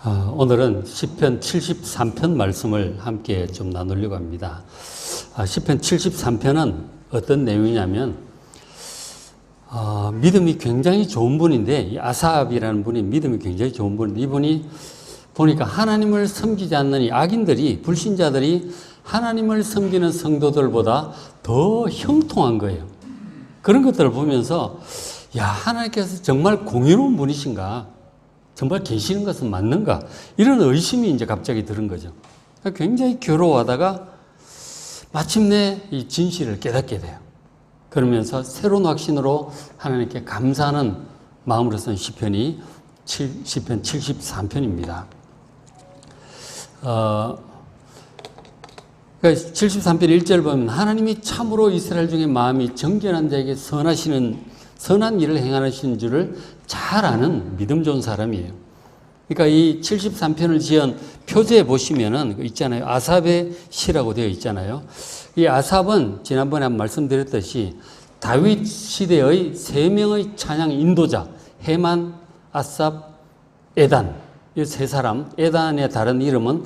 오늘은 시편 73편 말씀을 함께 좀 나누려고 합니다. 시편 73편은 어떤 내용이냐면 믿음이 굉장히 좋은 분인데, 이 아삽이라는 분이 믿음이 굉장히 좋은 분인데, 이분이 보니까 하나님을 섬기지 않는 이 악인들이, 불신자들이 하나님을 섬기는 성도들보다 더 형통한 거예요. 그런 것들을 보면서 야, 하나님께서 정말 공의로운 분이신가? 정말 계시는 것은 맞는가? 이런 의심이 이제 갑자기 들은 거죠. 굉장히 괴로워하다가 마침내 이 진실을 깨닫게 돼요. 그러면서 새로운 확신으로 하나님께 감사하는 마음으로 쓴 시편이 시편 73편입니다. 73편 1절 보면 하나님이 참으로 이스라엘 중에 마음이 정결한 자에게 선한 일을 행하시는 줄을 잘 아는 믿음 좋은 사람이에요. 그러니까 이 73편을 지은 표제에 보시면은 있잖아요. 아삽의 시라고 되어 있잖아요. 이 아삽은 지난번에 한번 말씀드렸듯이 다윗 시대의 세 명의 찬양 인도자, 헤만, 아삽, 에단, 이 세 사람, 에단의 다른 이름은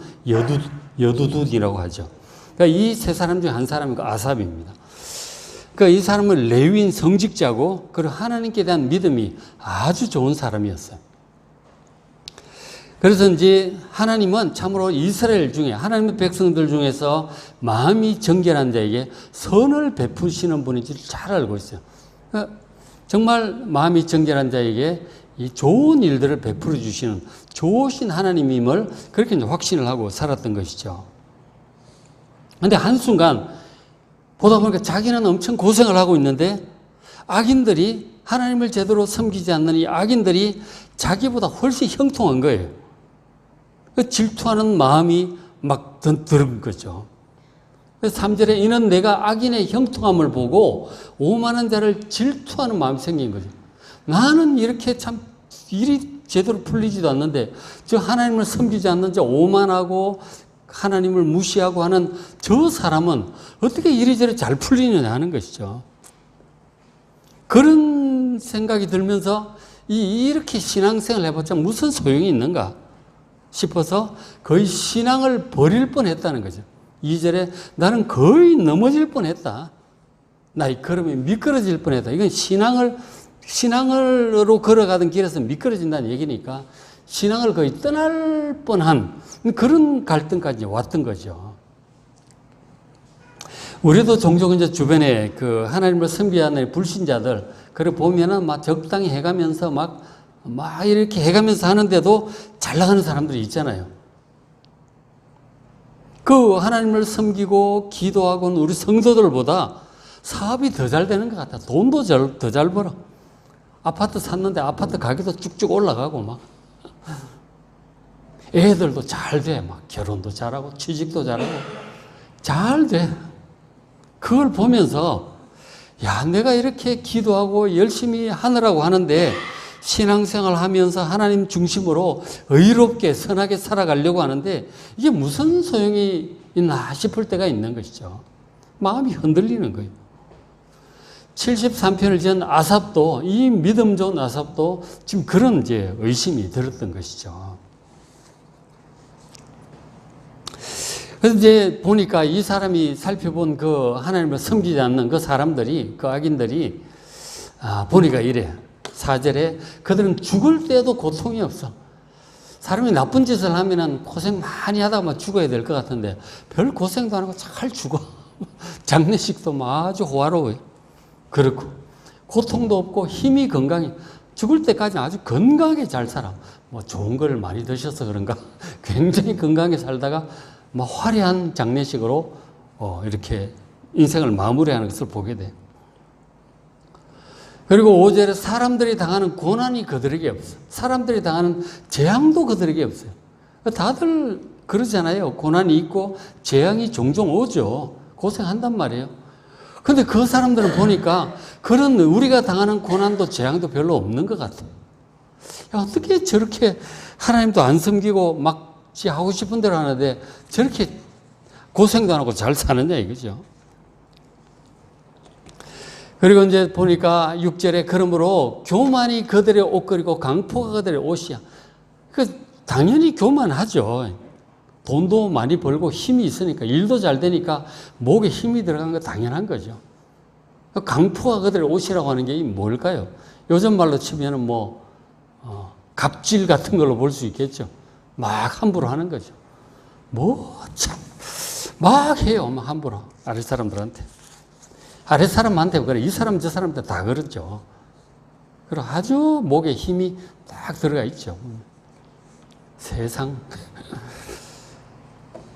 여두둔이라고 하죠. 그러니까 이 세 사람 중에 한 사람이 아삽입니다. 그러니까 이 사람은 레위인 성직자고, 그리고 하나님께 대한 믿음이 아주 좋은 사람이었어요. 그래서 이제 하나님은 참으로 이스라엘 중에, 하나님의 백성들 중에서 마음이 정결한 자에게 선을 베푸시는 분인지 잘 알고 있어요. 그러니까 정말 마음이 정결한 자에게 이 좋은 일들을 베풀어 주시는 좋으신 하나님임을 그렇게 이제 확신을 하고 살았던 것이죠. 그런데 한순간 보다 보니까 자기는 엄청 고생을 하고 있는데 악인들이, 하나님을 제대로 섬기지 않는 이 악인들이 자기보다 훨씬 형통한 거예요. 질투하는 마음이 막 들은 거죠. 3절에 이는 내가 악인의 형통함을 보고 오만한 자를 질투하는 마음이 생긴 거죠. 나는 이렇게 참 일이 제대로 풀리지도 않는데 저 하나님을 섬기지 않는 저 오만하고 하나님을 무시하고 하는 저 사람은 어떻게 이리저리 잘 풀리느냐 하는 것이죠. 그런 생각이 들면서 이렇게 신앙생활을 해봤자 무슨 소용이 있는가 싶어서 거의 신앙을 버릴 뻔했다는 거죠. 2절에 나는 거의 넘어질 뻔했다. 나의 걸음이 미끄러질 뻔했다. 이건 신앙으로 걸어가던 길에서 미끄러진다는 얘기니까 신앙을 거의 떠날 뻔한 그런 갈등까지 왔던 거죠. 우리도 종종 이제 주변에 그 하나님을 섬기하는 불신자들, 그래 보면은 막 적당히 해가면서 막 이렇게 해가면서 하는데도 잘 나가는 사람들이 있잖아요. 그 하나님을 섬기고 기도하고는 우리 성도들보다 사업이 더 잘 되는 것 같아. 돈도 더 잘 벌어. 아파트 샀는데 아파트 가격도 쭉쭉 올라가고 막. 애들도 잘 돼. 막 결혼도 잘하고 취직도 잘하고 잘 돼. 그걸 보면서 야, 내가 이렇게 기도하고 열심히 하느라고 하는데 신앙생활 하면서 하나님 중심으로 의롭게 선하게 살아가려고 하는데 이게 무슨 소용이 있나 싶을 때가 있는 것이죠. 마음이 흔들리는 거예요. 73편을 지은 아삽도, 이 믿음 좋은 아삽도 지금 그런 이제 의심이 들었던 것이죠. 그래서 이제 보니까 이 사람이 살펴본 그 하나님을 섬기지 않는 그 사람들이, 그 악인들이, 보니까 이래. 4절에 그들은 죽을 때도 고통이 없어. 사람이 나쁜 짓을 하면은 고생 많이 하다가 죽어야 될 것 같은데 별 고생도 안 하고 잘 죽어. 장례식도 아주 호화로워요. 그렇고 고통도 없고 힘이 건강해. 죽을 때까지 아주 건강하게 잘 살아. 뭐 좋은 걸 많이 드셔서 그런가 굉장히 건강하게 살다가 뭐 화려한 장례식으로 이렇게 인생을 마무리하는 것을 보게 돼. 그리고 5절에 사람들이 당하는 고난이 그들에게 없어. 사람들이 당하는 재앙도 그들에게 없어요. 다들 그러잖아요. 고난이 있고 재앙이 종종 오죠. 고생한단 말이에요. 근데 그 사람들은 보니까 그런 우리가 당하는 고난도 재앙도 별로 없는 것 같아요. 야, 어떻게 저렇게 하나님도 안 섬기고 막 지 하고 싶은 대로 하는데 저렇게 고생도 안 하고 잘 사느냐 이거죠. 그리고 이제 보니까 6절에 그러므로 교만이 그들의 옷걸이고 강포가 그들의 옷이야. 당연히 교만하죠. 돈도 많이 벌고 힘이 있으니까, 일도 잘 되니까 목에 힘이 들어간 거 당연한 거죠. 강포가 그들의 옷이라고 하는 게 뭘까요? 요즘 말로 치면은 뭐, 갑질 같은 걸로 볼 수 있겠죠. 막 함부로 하는 거죠. 막 해요. 막 함부로. 아랫사람들한테. 아랫사람한테 그래. 이 사람 저 사람한테 다 그렇죠. 그리고 아주 목에 힘이 딱 들어가 있죠. 세상.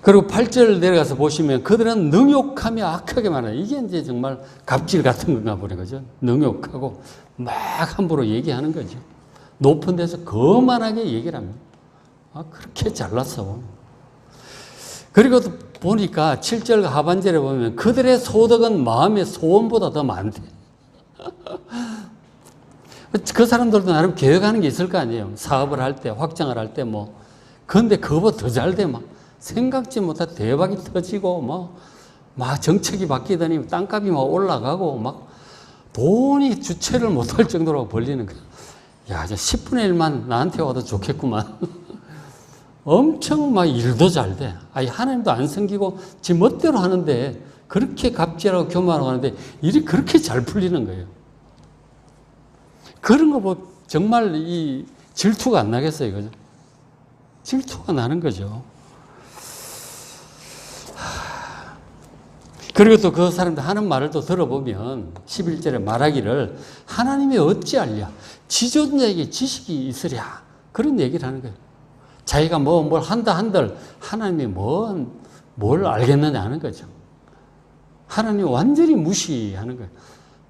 그리고 8절 내려가서 보시면 그들은 능욕하며 악하게 말하요. 이게 이제 정말 갑질 같은 건가 보네, 그죠? 능욕하고 막 함부로 얘기하는 거죠. 높은 데서 거만하게 얘기를 합니다. 그렇게 잘났어. 그리고 또 보니까 7절 하반절에 보면 그들의 소득은 마음의 소원보다 더 많대. 그 사람들도 나름 계획하는 게 있을 거 아니에요. 사업을 할 때, 확장을 할 때 뭐. 그런데 그거보다 더 잘 돼, 막. 생각지 못한 대박이 터지고, 막 정책이 바뀌더니 땅값이 막 올라가고, 막 돈이 주체를 못할 정도로 벌리는 거야. 야, 이제 10분의 1만 나한테 와도 좋겠구만. 엄청 막 일도 잘 돼. 아니, 하나님도 안 섬기고 지 멋대로 하는데, 그렇게 갑질하고 교만하고 하는데, 일이 그렇게 잘 풀리는 거예요. 그런 거 뭐, 정말 이 질투가 안 나겠어요, 그죠? 질투가 나는 거죠. 그리고 또 그 사람들 하는 말을 또 들어보면 11절에 말하기를 하나님이 어찌 알랴? 지존자에게 지식이 있으랴. 그런 얘기를 하는 거예요. 자기가 뭘 한다 한들 하나님이 뭘 알겠느냐 하는 거죠. 하나님이 완전히 무시하는 거예요.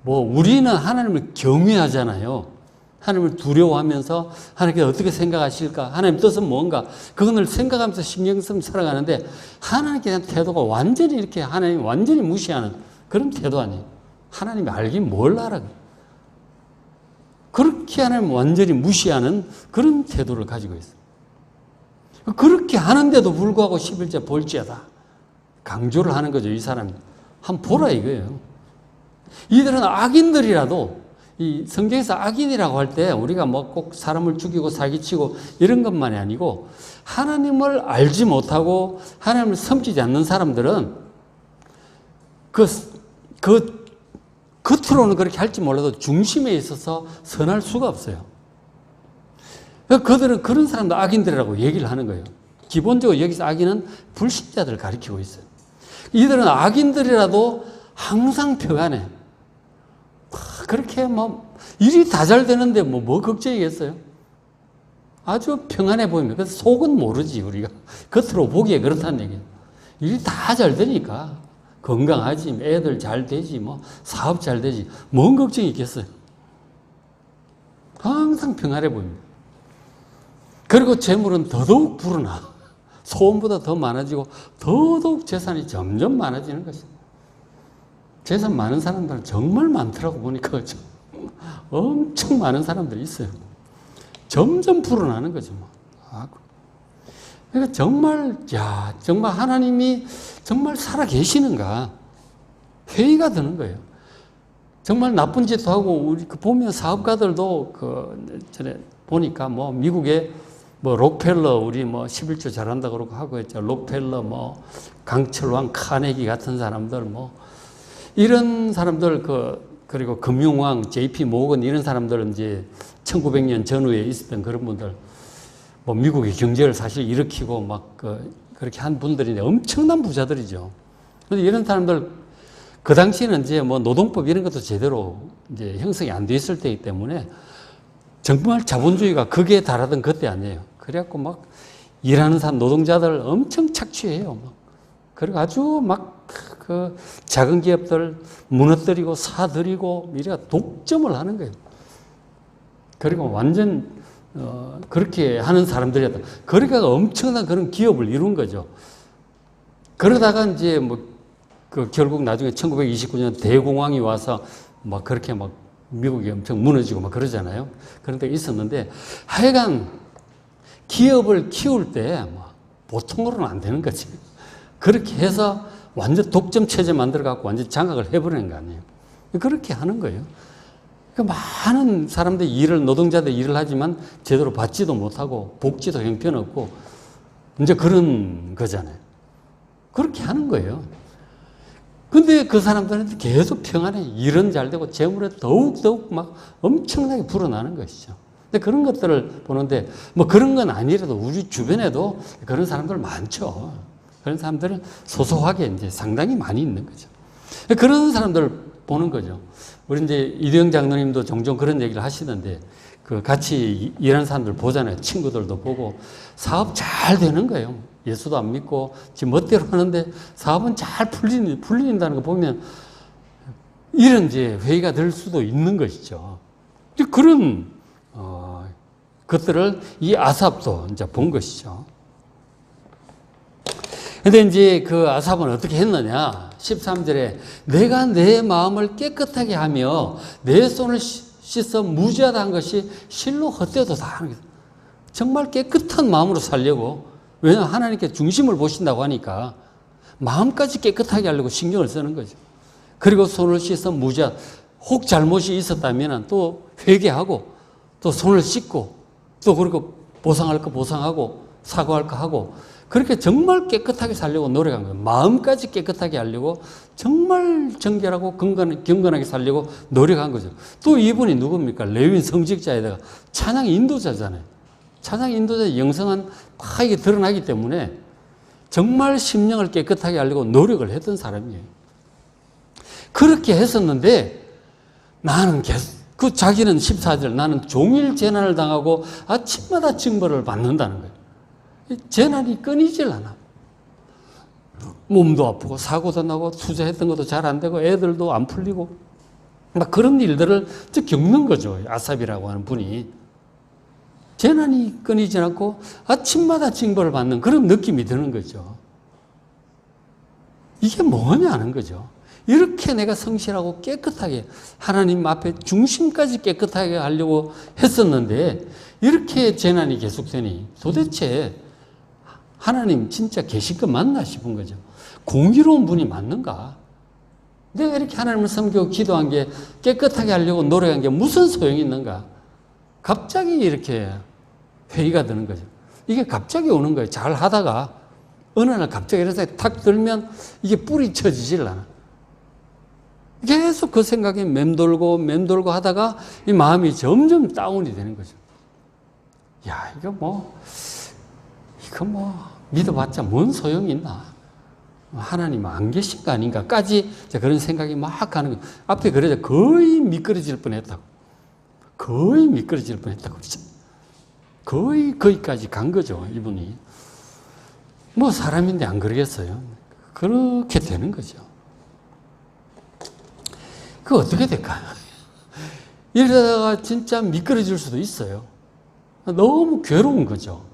우리는 하나님을 경외하잖아요. 하나님을 두려워하면서 하나님께서 어떻게 생각하실까? 하나님 뜻은 뭔가? 그걸 생각하면서 신경 쓰면 살아가는데 하나님께 대한 태도가 완전히 이렇게 하나님 완전히 무시하는 그런 태도 아니에요. 하나님이 알긴 뭘 알아. 그렇게 하나님 완전히 무시하는 그런 태도를 가지고 있어요. 그렇게 하는데도 불구하고 11절 볼지어다. 강조를 하는 거죠. 이 사람이. 한번 보라 이거예요. 이들은 악인들이라도 이 성경에서 악인이라고 할 때 우리가 꼭 사람을 죽이고 사기치고 이런 것만이 아니고 하나님을 알지 못하고 하나님을 섬기지 않는 사람들은 겉으로는 그렇게 할지 몰라도 중심에 있어서 선할 수가 없어요. 그들은 그런 사람도 악인들이라고 얘기를 하는 거예요. 기본적으로 여기서 악인은 불신자들을 가리키고 있어요. 이들은 악인들이라도 항상 평안해. 그렇게 일이 다 잘 되는데 뭐 걱정이겠어요? 아주 평안해 보입니다. 그래서 속은 모르지, 우리가. 겉으로 보기에 그렇다는 얘기예요. 일이 다 잘 되니까. 건강하지, 애들 잘 되지, 사업 잘 되지. 뭔 걱정이 있겠어요? 항상 평안해 보입니다. 그리고 재물은 더더욱 불어나. 소원보다 더 많아지고 더더욱 재산이 점점 많아지는 것입니다. 재산 많은 사람들은 정말 많더라고 보니까 그렇죠. 엄청 많은 사람들이 있어요. 점점 불어나는 거죠. 그러니까 정말 하나님이 정말 살아 계시는가 회의가 드는 거예요. 정말 나쁜 짓도 하고 우리 보면 사업가들도 전에 보니까 미국의 록펠러 우리 11조 잘한다 그러고 하고 있죠. 록펠러 강철왕 카네기 같은 사람들 이런 사람들 그리고 금융왕 JP 모건 이런 사람들은 이제 1900년 전후에 있었던 그런 분들 미국의 경제를 사실 일으키고 그렇게 한 분들인데 엄청난 부자들이죠. 그런데 이런 사람들 그 당시에는 이제 노동법 이런 것도 제대로 이제 형성이 안 돼 있을 때이기 때문에 정말 자본주의가 극에 달하던 그때 아니에요. 그래갖고 일하는 사람 노동자들 엄청 착취해요. 그리고 아주 작은 기업들 무너뜨리고 사들이고 이래가 독점을 하는 거예요. 그리고 완전 그렇게 하는 사람들이었다. 그러니까 엄청난 그런 기업을 이룬 거죠. 그러다가 이제 결국 나중에 1929년 대공황이 와서 그렇게 미국이 엄청 무너지고 그러잖아요. 그런 데 있었는데 하여간 기업을 키울 때 보통으로는 안 되는 거지. 그렇게 해서 완전 독점 체제 만들어 갖고 완전 장악을 해버리는 거 아니에요. 그렇게 하는 거예요. 그 많은 사람들이 노동자들 일을 하지만 제대로 받지도 못하고 복지도 형편없고 이제 그런 거잖아요. 그렇게 하는 거예요. 근데 그 사람들은 계속 평안해. 일은 잘 되고 재물에 더욱더욱 막 엄청나게 불어나는 것이죠. 근데 그런 것들을 보는데 뭐 그런 건 아니라도 우리 주변에도 그런 사람들 많죠. 그런 사람들은 소소하게 이제 상당히 많이 있는 거죠. 그런 사람들을 보는 거죠. 우리 이제 이대영 장로님도 종종 그런 얘기를 하시는데 그 같이 일하는 사람들 보잖아요. 친구들도 보고 사업 잘 되는 거예요. 예수도 안 믿고 지금 멋대로 하는데 사업은 잘 풀린다는 거 보면 이런 이제 회의가 될 수도 있는 것이죠. 그런 것들을 이 아삽도 이제 본 것이죠. 근데 이제 그 아삽은 어떻게 했느냐? 13절에 내가 내 마음을 깨끗하게 하며 내 손을 씻어 무죄하다 한 것이 실로 헛되도다. 정말 깨끗한 마음으로 살려고, 왜냐하면 하나님께 중심을 보신다고 하니까 마음까지 깨끗하게 하려고 신경을 쓰는 거죠. 그리고 손을 씻어 무죄하다. 혹 잘못이 있었다면 또 회개하고 또 손을 씻고 또 그리고 보상할 거 보상하고 사과할 거 하고 그렇게 정말 깨끗하게 살려고 노력한 거예요. 마음까지 깨끗하게 하려고 정말 정결하고 경건하게 살려고 노력한 거죠. 또 이분이 누굽니까? 레위인 성직자에다가 찬양 인도자잖아요. 찬양 인도자의 영성은 막 이게 드러나기 때문에 정말 심령을 깨끗하게 하려고 노력을 했던 사람이에요. 그렇게 했었는데 나는 계속 자기는 14절 나는 종일 재난을 당하고 아침마다 징벌을 받는다는 거예요. 재난이 끊이질 않아. 몸도 아프고 사고도 나고 투자했던 것도 잘 안 되고 애들도 안 풀리고 막 그런 일들을 겪는 거죠. 아삽이라고 하는 분이. 재난이 끊이지 않고 아침마다 징벌을 받는 그런 느낌이 드는 거죠. 이게 뭐냐는 거죠. 이렇게 내가 성실하고 깨끗하게 하나님 앞에 중심까지 깨끗하게 하려고 했었는데 이렇게 재난이 계속되니 도대체 하나님 진짜 계신 거 맞나 싶은 거죠. 공의로운 분이 맞는가? 내가 이렇게 하나님을 섬기고 기도한 게 깨끗하게 하려고 노력한 게 무슨 소용이 있는가? 갑자기 이렇게 회의가 드는 거죠. 이게 갑자기 오는 거예요. 잘 하다가 어느 날 갑자기 이런 생각이 탁 들면 이게 뿌리 쳐지질 않아. 계속 그 생각이 맴돌고 하다가 이 마음이 점점 다운이 되는 거죠. 야, 이거 뭐 믿어봤자 뭔 소용이 있나? 하나님 안 계신 거 아닌가까지 그런 생각이 막 가는 거예요. 앞에 그래서 거의 미끄러질 뻔했다고. 그러죠. 거기까지 간 거죠, 이분이. 뭐 사람인데 안 그러겠어요. 그렇게 되는 거죠. 그 어떻게 될까요? 이러다가 진짜 미끄러질 수도 있어요. 너무 괴로운 거죠.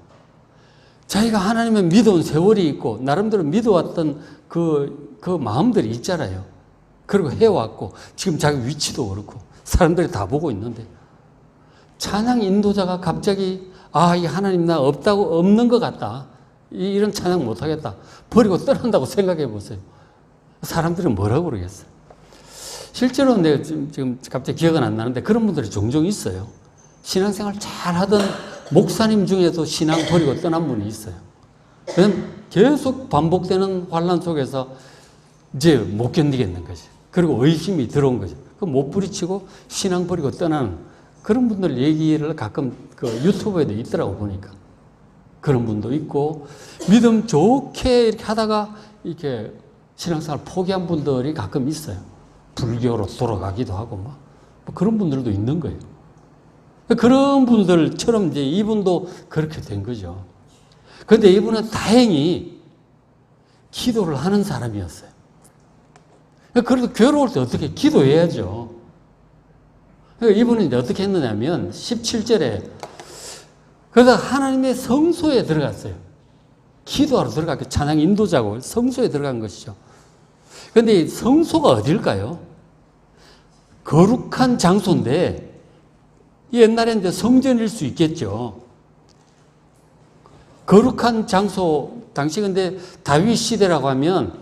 자기가 하나님을 믿어온 세월이 있고 나름대로 믿어왔던 그 마음들이 있잖아요. 그리고 해왔고 지금 자기 위치도 그렇고 사람들이 다 보고 있는데 찬양 인도자가 갑자기 이 하나님 나 없는 것 같다. 이런 찬양 못하겠다. 버리고 떠난다고 생각해 보세요. 사람들은 뭐라고 그러겠어요? 실제로 내가 지금 갑자기 기억은 안 나는데 그런 분들이 종종 있어요. 신앙생활 잘 하던 목사님 중에도 신앙 버리고 떠난 분이 있어요. 계속 반복되는 환란 속에서 이제 못 견디겠는 거죠. 그리고 의심이 들어온 거죠. 못 부리치고 신앙 버리고 떠나는 그런 분들 얘기를 가끔 그 유튜브에도 있더라고 보니까. 그런 분도 있고 믿음 좋게 이렇게 하다가 이렇게 신앙생활 포기한 분들이 가끔 있어요. 불교로 돌아가기도 하고 뭐 그런 분들도 있는 거예요. 그런 분들처럼 이제 이분도 그렇게 된 거죠. 그런데 이분은 다행히 기도를 하는 사람이었어요. 그래도 괴로울 때 어떻게 기도해야죠. 이분은 이제 어떻게 했느냐면 17절에 그러다 하나님의 성소에 들어갔어요. 기도하러 들어갔고 찬양 인도자고 성소에 들어간 것이죠. 그런데 이 성소가 어딜까요? 거룩한 장소인데 옛날에 이제 성전일 수 있겠죠. 거룩한 장소, 당시 근데 다윗 시대라고 하면,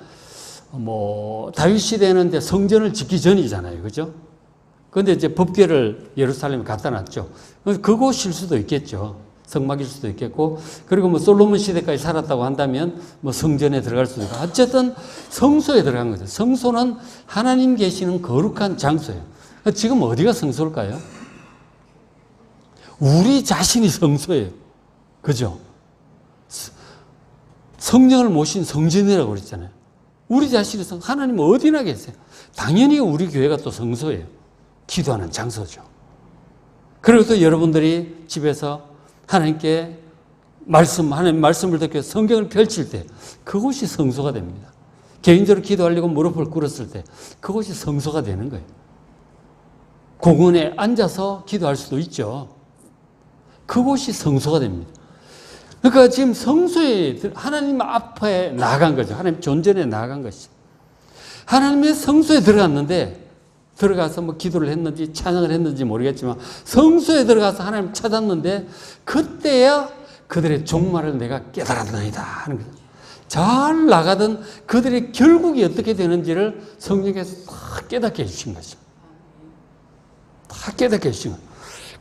다윗 시대는 이제 성전을 짓기 전이잖아요. 그죠? 그런데 이제 법궤를 예루살렘에 갖다 놨죠. 그곳일 수도 있겠죠. 성막일 수도 있겠고, 그리고 뭐 솔로몬 시대까지 살았다고 한다면 뭐 성전에 들어갈 수도 있고, 어쨌든 성소에 들어간 거죠. 성소는 하나님 계시는 거룩한 장소예요. 지금 어디가 성소일까요? 우리 자신이 성소예요. 그죠? 성령을 모신 성전이라고 그랬잖아요. 우리 자신이 하나님 어디나 계세요. 당연히 우리 교회가 또 성소예요. 기도하는 장소죠. 그리고 또 여러분들이 집에서 하나님께 하나님 말씀을 듣고 성경을 펼칠 때 그곳이 성소가 됩니다. 개인적으로 기도하려고 무릎을 꿇었을 때 그곳이 성소가 되는 거예요. 공원에 앉아서 기도할 수도 있죠. 그곳이 성소가 됩니다. 그러니까 지금 성소에 하나님 앞에 나아간 거죠. 하나님 존전에 나아간 것이. 하나님의 성소에 들어갔는데 들어가서 뭐 기도를 했는지 찬양을 했는지 모르겠지만 성소에 들어가서 하나님 찾았는데 그때야 그들의 종말을 내가 깨달았나이다 하는 거죠. 잘 나가던 그들의 결국이 어떻게 되는지를 성령께서 다 깨닫게 해주신 거죠. 다 깨닫게 해주신 거죠.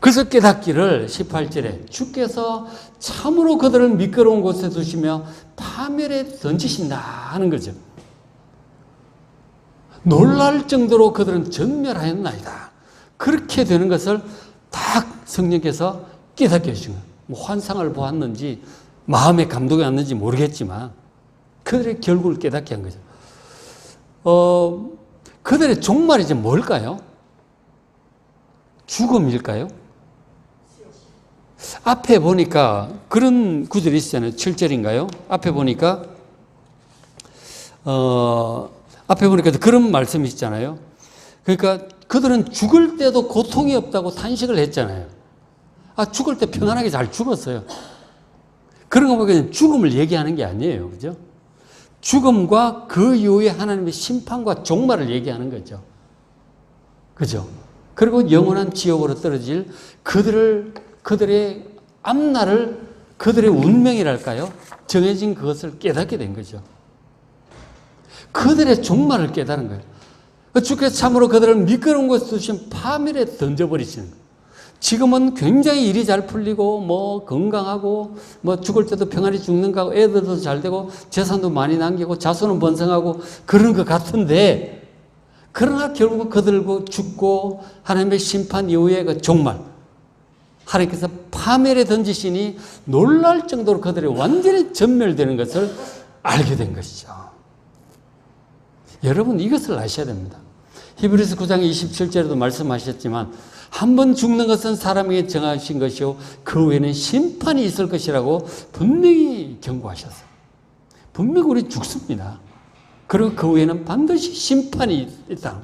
그래서 깨닫기를 18절에 주께서 참으로 그들을 미끄러운 곳에 두시며 파멸에 던지신다 하는 거죠. 놀랄 정도로 그들은 전멸하였나이다. 그렇게 되는 것을 딱 성령께서 깨닫게 해주신 거예요. 뭐 환상을 보았는지 마음에 감동이 왔는지 모르겠지만 그들의 결국을 깨닫게 한 거죠. 그들의 종말이 이제 뭘까요? 죽음일까요? 앞에 보니까 그런 구절이 있잖아요. 7절인가요? 앞에 보니까 그런 말씀이 있잖아요. 그러니까 그들은 죽을 때도 고통이 없다고 탄식을 했잖아요. 죽을 때 평안하게 잘 죽었어요. 그런 거 보면 죽음을 얘기하는 게 아니에요. 그죠? 죽음과 그 이후에 하나님의 심판과 종말을 얘기하는 거죠. 그죠? 그리고 영원한 지옥으로 떨어질 그들의 앞날을 그들의 운명이랄까요? 정해진 그것을 깨닫게 된 거죠. 그들의 종말을 깨달은 거예요. 주께서 참으로 그들을 미끄러운 곳에 두신 파멸에 던져버리시는 거예요. 지금은 굉장히 일이 잘 풀리고 뭐 건강하고 뭐 죽을 때도 평안히 죽는 거고 애들도 잘 되고 재산도 많이 남기고 자손은 번성하고 그런 것 같은데 그러나 결국 그들고 죽고 하나님의 심판 이후에 그 종말 하나님께서 파멸에 던지시니 놀랄 정도로 그들이 완전히 전멸되는 것을 알게 된 것이죠. 여러분 이것을 아셔야 됩니다. 히브리서 9장 27절에도 말씀하셨지만 한 번 죽는 것은 사람에게 정하신 것이요 그 후에는 심판이 있을 것이라고 분명히 경고하셨어요. 분명히 우리 죽습니다. 그리고 그 후에는 반드시 심판이 있다.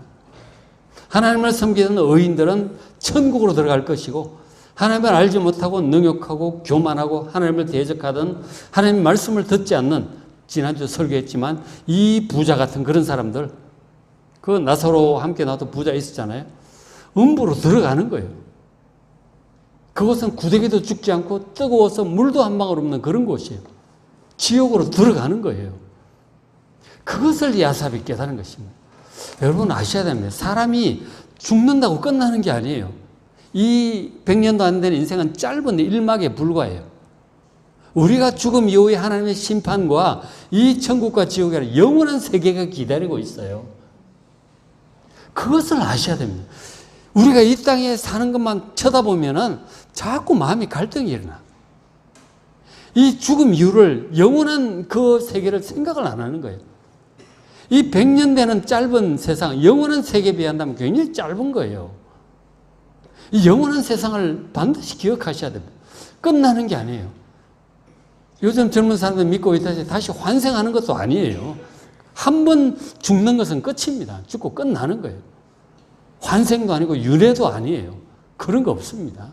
하나님을 섬기는 의인들은 천국으로 들어갈 것이고 하나님을 알지 못하고 능욕하고 교만하고 하나님을 대적하던 하나님의 말씀을 듣지 않는 지난주 설교했지만 이 부자 같은 그런 사람들 그 나사로와 함께 나도 부자 있었잖아요. 음부로 들어가는 거예요. 그것은 구더기도 죽지 않고 뜨거워서 물도 한 방울 없는 그런 곳이에요. 지옥으로 들어가는 거예요. 그것을 야삽이 깨달은 것입니다. 여러분 아셔야 됩니다. 사람이 죽는다고 끝나는 게 아니에요. 이 100년도 안 되는 인생은 짧은 일막에 불과해요. 우리가 죽음 이후에 하나님의 심판과 이 천국과 지옥이 아니라 영원한 세계가 기다리고 있어요. 그것을 아셔야 됩니다. 우리가 이 땅에 사는 것만 쳐다보면은 자꾸 마음이 갈등이 일어나. 이 죽음 이후를 영원한 그 세계를 생각을 안 하는 거예요. 이 100년 되는 짧은 세상, 영원한 세계에 비한다면 굉장히 짧은 거예요. 이 영원한 세상을 반드시 기억하셔야 됩니다. 끝나는 게 아니에요. 요즘 젊은 사람들 믿고 있다 다시 환생하는 것도 아니에요. 한 번 죽는 것은 끝입니다. 죽고 끝나는 거예요. 환생도 아니고 윤회도 아니에요. 그런 거 없습니다.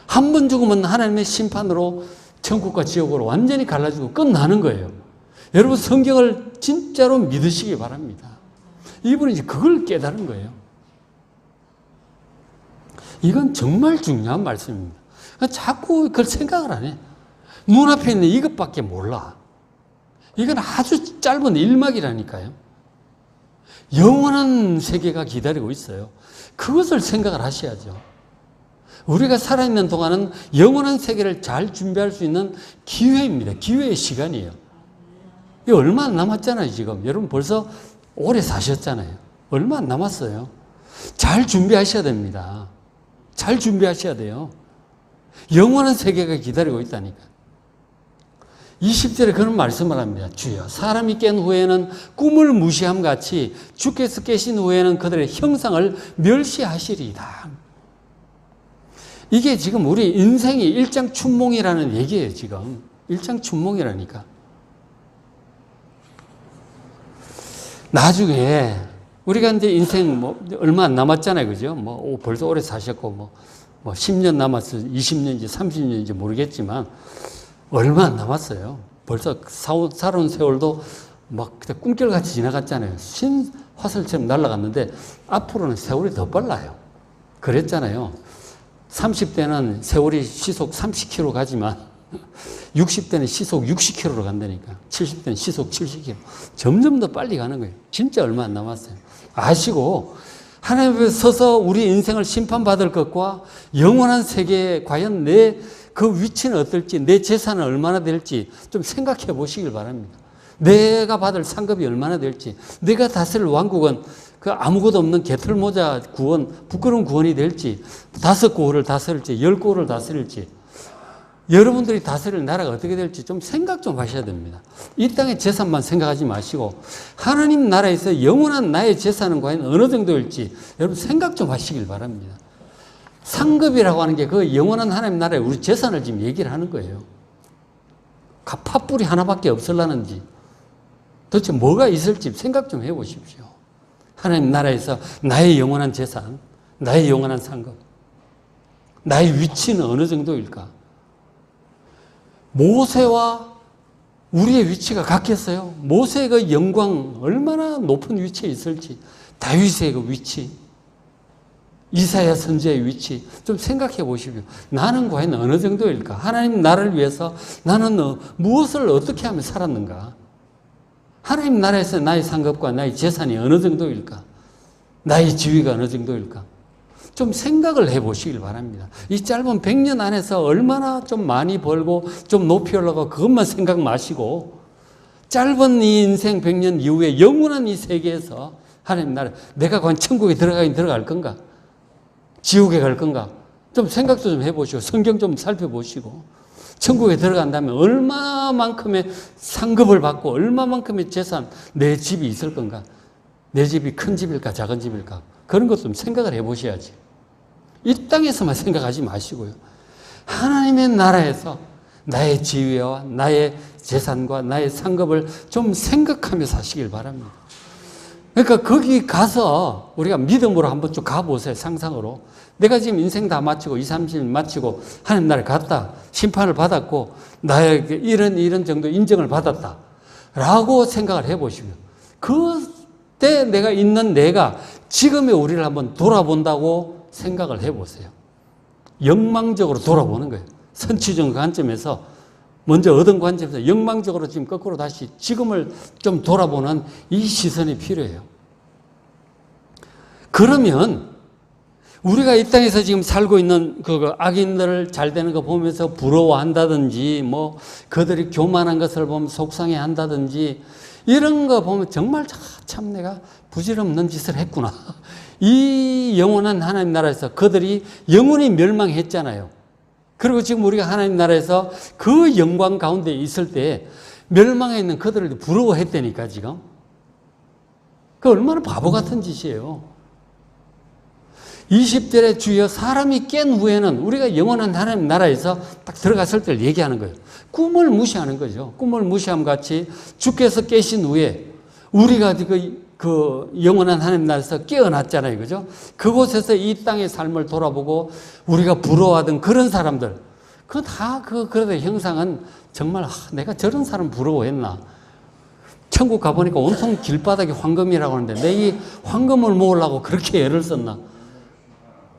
한 번 죽으면 하나님의 심판으로 천국과 지옥으로 완전히 갈라지고 끝나는 거예요. 여러분 성경을 진짜로 믿으시기 바랍니다. 이분은 이제 그걸 깨달은 거예요. 이건 정말 중요한 말씀입니다. 자꾸 그걸 생각을 안 해. 눈앞에 있는 이것밖에 몰라. 이건 아주 짧은 일막이라니까요. 영원한 세계가 기다리고 있어요. 그것을 생각을 하셔야죠. 우리가 살아있는 동안은 영원한 세계를 잘 준비할 수 있는 기회입니다. 기회의 시간이에요. 이 얼마 안 남았잖아요, 지금. 여러분 벌써 오래 사셨잖아요. 얼마 안 남았어요. 잘 준비하셔야 됩니다. 잘 준비하셔야 돼요. 영원한 세계가 기다리고 있다니까. 20절에 그런 말씀을 합니다. 주여, 사람이 깬 후에는 꿈을 무시함 같이 주께서 깨신 후에는 그들의 형상을 멸시하시리이다. 이게 지금 우리 인생이 일장춘몽이라는 얘기예요, 지금. 일장춘몽이라니까. 나중에 우리가 이제 인생 얼마 안 남았잖아요, 그죠? 벌써 오래 사셨고, 10년 남았어, 20년인지 30년인지 모르겠지만, 얼마 안 남았어요. 벌써 살아온 세월도 막 그때 꿈결같이 지나갔잖아요. 신화살처럼 날아갔는데, 앞으로는 세월이 더 빨라요. 그랬잖아요. 30대는 세월이 시속 30km 가지만 60대는 시속 60km로 간다니까. 70대는 시속 70km. 점점 더 빨리 가는 거예요. 진짜 얼마 안 남았어요. 아시고 하나님 앞에 서서 우리 인생을 심판받을 것과 영원한 세계에 과연 내 그 위치는 어떨지, 내 재산은 얼마나 될지 좀 생각해 보시길 바랍니다. 내가 받을 상급이 얼마나 될지, 내가 다스릴 왕국은 그 아무것도 없는 개털모자 구원, 부끄러운 구원이 될지, 5고을을 다스릴지, 10고을을 다스릴지, 여러분들이 다스릴 나라가 어떻게 될지 좀 생각 좀 하셔야 됩니다. 이 땅의 재산만 생각하지 마시고 하나님 나라에서 영원한 나의 재산은 과연 어느 정도일지 여러분 생각 좀 하시길 바랍니다. 상급이라고 하는 게 그 영원한 하나님 나라에 우리 재산을 지금 얘기를 하는 거예요. 팥불이 하나밖에 없을라는지 도대체 뭐가 있을지 생각 좀 해보십시오. 하나님 나라에서 나의 영원한 재산, 나의 영원한 상급, 나의 위치는 어느 정도일까? 모세와 우리의 위치가 같겠어요? 모세의 그 영광 얼마나 높은 위치에 있을지, 다윗의 그 위치, 이사야 선지자의 위치 좀 생각해 보십시오. 나는 과연 어느 정도일까? 하나님 나라를 위해서 나는 무엇을 어떻게 하면 살았는가? 하나님 나라에서 나의 상급과 나의 재산이 어느 정도일까? 나의 지위가 어느 정도일까? 좀 생각을 해 보시길 바랍니다. 이 짧은 100년 안에서 얼마나 좀 많이 벌고 좀 높이 올라가고 그것만 생각 마시고 짧은 이 인생 100년 이후에 영원한 이 세계에서 하나님 나라, 내가 과연 천국에 들어가긴 들어갈 건가? 지옥에 갈 건가? 좀 생각도 좀 해보시고 성경 좀 살펴보시고 천국에 들어간다면 얼마만큼의 상급을 받고 얼마만큼의 재산, 내 집이 있을 건가? 내 집이 큰 집일까 작은 집일까? 그런 것 좀 생각을 해보셔야지. 이 땅에서만 생각하지 마시고요. 하나님의 나라에서 나의 지위와 나의 재산과 나의 상급을 좀 생각하며 사시길 바랍니다. 그러니까 거기 가서 우리가 믿음으로 한번 좀 가보세요. 상상으로. 내가 지금 인생 다 마치고 20, 30년 마치고 하나님 나라에 갔다. 심판을 받았고 나에게 이런 정도 인정을 받았다. 라고 생각을 해보시면 그때 내가 있는 내가 지금의 우리를 한번 돌아본다고 생각을 해보세요. 영망적으로 돌아보는 거예요. 선취적 관점에서 먼저 얻은 관점에서 영망적으로 지금 거꾸로 다시 지금을 좀 돌아보는 이 시선이 필요해요. 그러면 우리가 이 땅에서 지금 살고 있는 그 악인들을 잘 되는 거 보면서 부러워한다든지 그들이 교만한 것을 보면 속상해 한다든지 이런 거 보면 정말 참 내가 부질없는 짓을 했구나. 이 영원한 하나님 나라에서 그들이 영원히 멸망했잖아요. 그리고 지금 우리가 하나님 나라에서 그 영광 가운데 있을 때 멸망해 있는 그들을 부러워했다니까 지금. 그 얼마나 바보 같은 짓이에요. 20절에 주여 사람이 깬 후에는 우리가 영원한 하나님 나라에서 딱 들어갔을 때를 얘기하는 거예요. 꿈을 무시하는 거죠. 꿈을 무시함 같이 주께서 깨신 후에 우리가 그 영원한 하나님 나라에서 깨어났잖아요. 그죠? 그곳에서 이 땅의 삶을 돌아보고 우리가 부러워하던 그런 사람들, 그래도 형상은 정말, 내가 저런 사람 부러워했나? 천국 가보니까 온통 길바닥이 황금이라고 하는데 내 이 황금을 모으려고 그렇게 애를 썼나?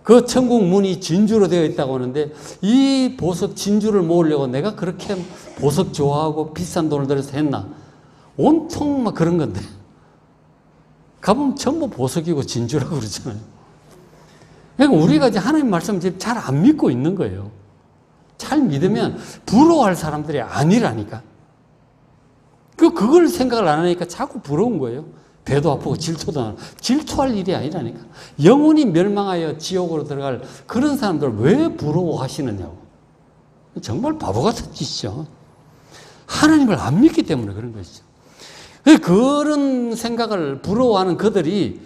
그 천국 문이 진주로 되어 있다고 하는데 이 보석 진주를 모으려고 내가 그렇게 보석 좋아하고 비싼 돈을 들여서 했나? 온통 막 그런 건데. 가보면 전부 보석이고 진주라고 그러잖아요. 그러니까 우리가 이제 하나님 말씀 잘 안 믿고 있는 거예요. 잘 믿으면 부러워할 사람들이 아니라니까. 그걸 생각을 안 하니까 자꾸 부러운 거예요. 배도 아프고 질투도 나고. 질투할 일이 아니라니까. 영혼이 멸망하여 지옥으로 들어갈 그런 사람들 왜 부러워하시느냐고. 정말 바보 같은 짓이죠. 하나님을 안 믿기 때문에 그런 것이죠. 그런 생각을 부러워하는 그들이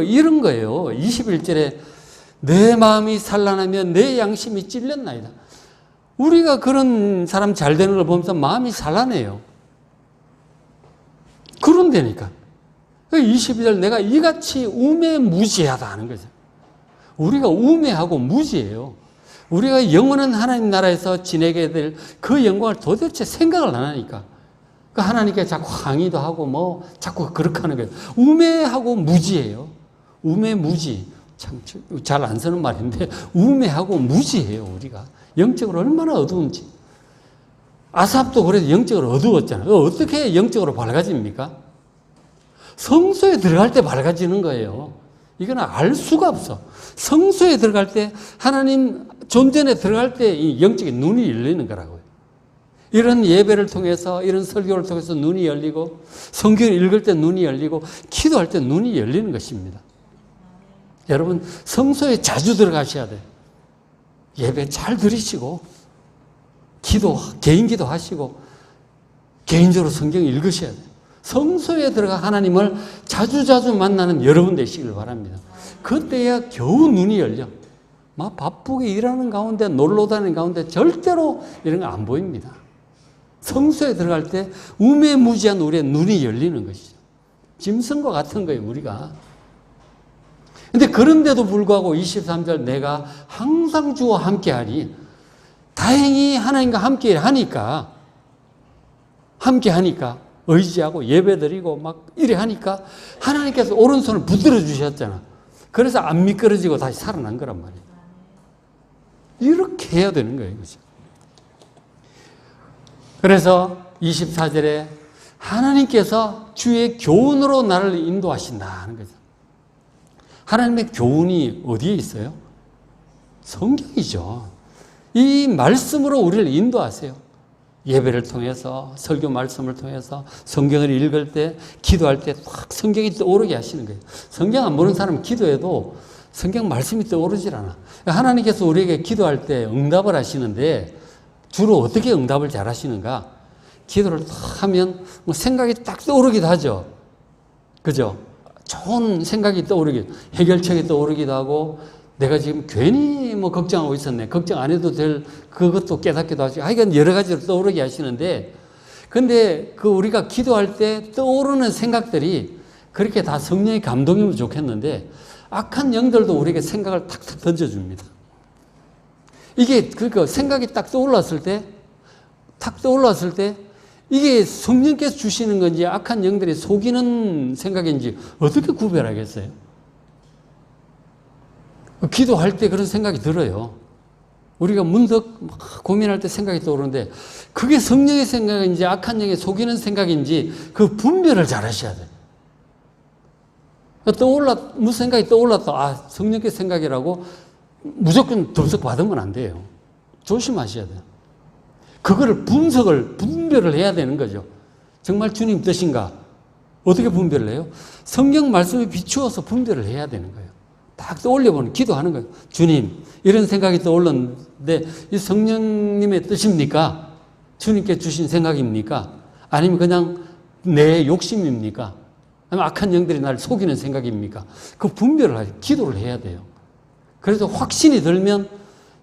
이런 거예요. 21절에 내 마음이 산란하며 내 양심이 찔렸나이다. 우리가 그런 사람 잘 되는 걸 보면서 마음이 산란해요. 그런데니까. 22절 내가 이같이 우매무지하다 하는 거죠. 우리가 우매하고 무지해요. 우리가 영원한 하나님 나라에서 지내게 될 그 영광을 도대체 생각을 안 하니까. 하나님께 자꾸 항의도 하고 자꾸 그렇게 하는 거예요. 우매하고 무지해요. 우매무지. 참 잘 안 쓰는 말인데 우매하고 무지해요. 우리가. 영적으로 얼마나 어두운지. 아삽도 그래도 영적으로 어두웠잖아요. 어떻게 영적으로 밝아집니까? 성소에 들어갈 때 밝아지는 거예요. 이건 알 수가 없어. 성소에 들어갈 때 하나님 존전에 들어갈 때 이 영적인 눈이 열리는 거라고요. 이런 예배를 통해서 이런 설교를 통해서 눈이 열리고 성경을 읽을 때 눈이 열리고 기도할 때 눈이 열리는 것입니다. 여러분 성소에 자주 들어가셔야 돼요. 예배 잘 들으시고 개인 기도 하시고 개인적으로 성경 읽으셔야 돼요. 성소에 들어가 하나님을 자주자주 만나는 여러분 되시길 바랍니다. 그때야 겨우 눈이 열려. 막 바쁘게 일하는 가운데 놀러 다니는 가운데 절대로 이런 거 안 보입니다. 성소에 들어갈 때 우매무지한 우리의 눈이 열리는 것이죠. 짐승과 같은 거예요, 우리가. 근데 그런데도 불구하고 23절 내가 항상 주와 함께하니 다행히 하나님과 함께 하니까 의지하고 예배드리고 막 이래 하니까 하나님께서 오른손을 붙들어 주셨잖아. 그래서 안 미끄러지고 다시 살아난 거란 말이에요. 이렇게 해야 되는 거예요. 그죠? 그래서 24절에 하나님께서 주의 교훈으로 나를 인도하신다 하는 거죠. 하나님의 교훈이 어디에 있어요? 성경이죠. 이 말씀으로 우리를 인도하세요. 예배를 통해서, 설교 말씀을 통해서, 성경을 읽을 때, 기도할 때 확 성경이 떠오르게 하시는 거예요. 성경 안 보는 사람은 기도해도 성경 말씀이 떠오르질 않아. 하나님께서 우리에게 기도할 때 응답을 하시는데 주로 어떻게 응답을 잘 하시는가? 기도를 딱 하면 생각이 딱 떠오르기도 하죠. 그죠? 좋은 생각이 해결책이 떠오르기도 하고, 내가 지금 괜히 걱정하고 있었네. 걱정 안 해도 될 그것도 깨닫기도 하시고, 하여간 여러 가지로 떠오르게 하시는데, 근데 우리가 기도할 때 떠오르는 생각들이 그렇게 다 성령의 감동이면 좋겠는데, 악한 영들도 우리에게 생각을 탁탁 던져줍니다. 이게 그러니까 생각이 딱 떠올랐을 때, 이게 성령께서 주시는 건지 악한 영들이 속이는 생각인지 어떻게 구별하겠어요? 기도할 때 그런 생각이 들어요. 우리가 문득 고민할 때 생각이 떠오르는데 그게 성령의 생각인지 악한 영의 속이는 생각인지 그 분별을 잘 하셔야 돼요. 무슨 생각이 떠올랐다. 성령의 생각이라고 무조건 덥석 받으면 안 돼요. 조심하셔야 돼요. 그거를 분별을 해야 되는 거죠. 정말 주님 뜻인가? 어떻게 분별을 해요? 성경 말씀에 비추어서 분별을 해야 되는 거예요. 딱 떠올려보는, 기도하는 거예요. 주님, 이런 생각이 떠올랐는데 이 성령님의 뜻입니까? 주님께 주신 생각입니까? 아니면 그냥 내 욕심입니까? 아니면 악한 영들이 나를 속이는 생각입니까? 그 분별을 기도를 해야 돼요. 그래서 확신이 들면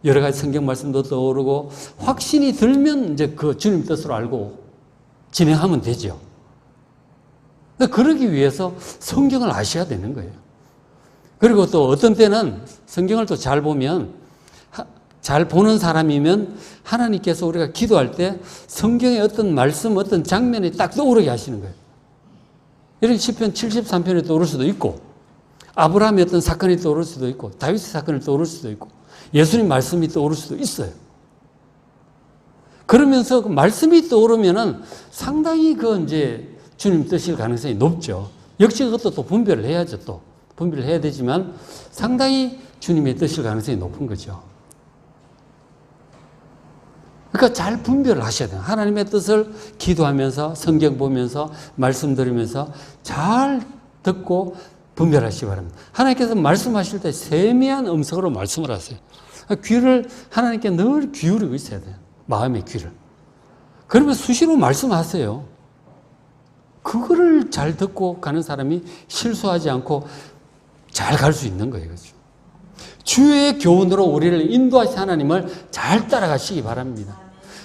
여러 가지 성경 말씀도 떠오르고, 확신이 들면 이제 그 주님 뜻으로 알고 진행하면 되죠. 그러기 위해서 성경을 아셔야 되는 거예요. 그리고 또 어떤 때는 성경을 또 잘 보면, 잘 보는 사람이면 하나님께서 우리가 기도할 때 성경의 어떤 말씀, 어떤 장면이 딱 떠오르게 하시는 거예요. 이런 시편 73편이 떠오를 수도 있고, 아브라함의 어떤 사건이 떠오를 수도 있고, 다윗의 사건이 떠오를 수도 있고, 예수님 말씀이 떠오를 수도 있어요. 그러면서 그 말씀이 떠오르면은 상당히 이제 주님 뜻일 가능성이 높죠. 역시 그것도 또 분별을 해야죠. 또 분별을 해야 되지만 상당히 주님의 뜻일 가능성이 높은 거죠. 그러니까 잘 분별을 하셔야 돼요. 하나님의 뜻을 기도하면서 성경 보면서 말씀 들으면서 잘 듣고 분별하시기 바랍니다. 하나님께서 말씀하실 때 세미한 음성으로 말씀을 하세요. 귀를 하나님께 늘 기울이고 있어야 돼요. 마음의 귀를. 그러면 수시로 말씀하세요. 그거를 잘 듣고 가는 사람이 실수하지 않고 잘 갈 수 있는 거예요. 그렇죠? 주의 교훈으로 우리를 인도하신 하나님을 잘 따라가시기 바랍니다.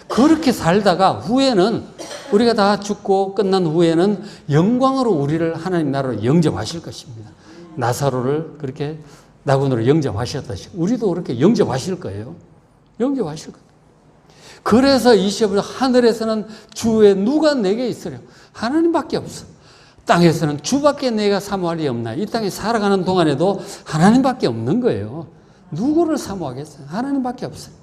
그렇게 살다가 후에는 우리가 다 죽고 끝난 후에는 영광으로 우리를 하나님 나라로 영접하실 것입니다. 나사로를 그렇게 나군으로 영접하셨다시 우리도 그렇게 영접하실 거예요. 영접하실 거예요. 그래서 이 시험을 하늘에서는 주의 누가 내게 있으려 하나님밖에 없어. 땅에서는 주밖에 내가 사모할 리 없나. 이 땅에 살아가는 동안에도 하나님밖에 없는 거예요. 누구를 사모하겠어요? 하나님밖에 없어요.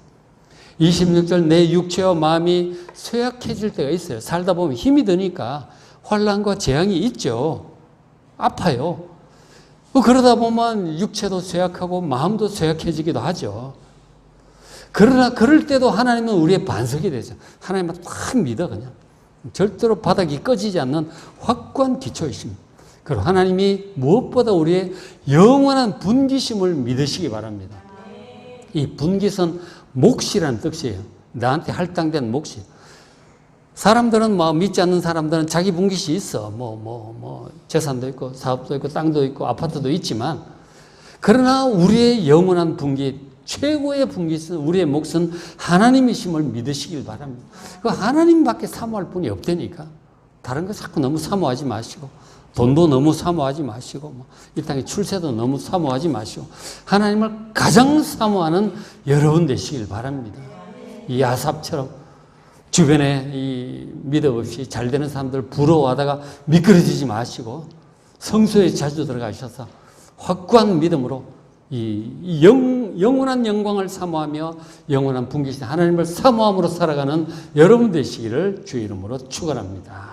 26절 내 육체와 마음이 쇠약해질 때가 있어요. 살다 보면 힘이 드니까 환난과 재앙이 있죠. 아파요. 그러다 보면 육체도 쇠약하고 마음도 쇠약해지기도 하죠. 그러나 그럴 때도 하나님은 우리의 반석이 되죠. 하나님은 딱 믿어 그냥. 절대로 바닥이 꺼지지 않는 확고한 기초이십니다. 그리고 하나님이 무엇보다 우리의 영원한 분기심을 믿으시기 바랍니다. 이 분깃은 몫이라는 뜻이에요. 나한테 할당된 몫이. 사람들은 믿지 않는 사람들은 자기 분깃이 있어. 재산도 있고 사업도 있고 땅도 있고 아파트도 있지만 그러나 우리의 영원한 분깃, 최고의 분깃은 우리의 몫은 하나님이심을 믿으시길 바랍니다. 그 하나님밖에 사모할 분이 없다니까. 다른 거 자꾸 너무 사모하지 마시고 돈도 너무 사모하지 마시고 이 땅의 출세도 너무 사모하지 마시고 하나님을 가장 사모하는 여러분 되시길 바랍니다. 이 아삽처럼 주변에 이 믿음 없이 잘 되는 사람들 부러워하다가 미끄러지지 마시고 성소에 자주 들어가셔서 확고한 믿음으로 이 영원한 영광을 사모하며 영원한 분기신 하나님을 사모함으로 살아가는 여러분 되시기를 주의 이름으로 축원합니다.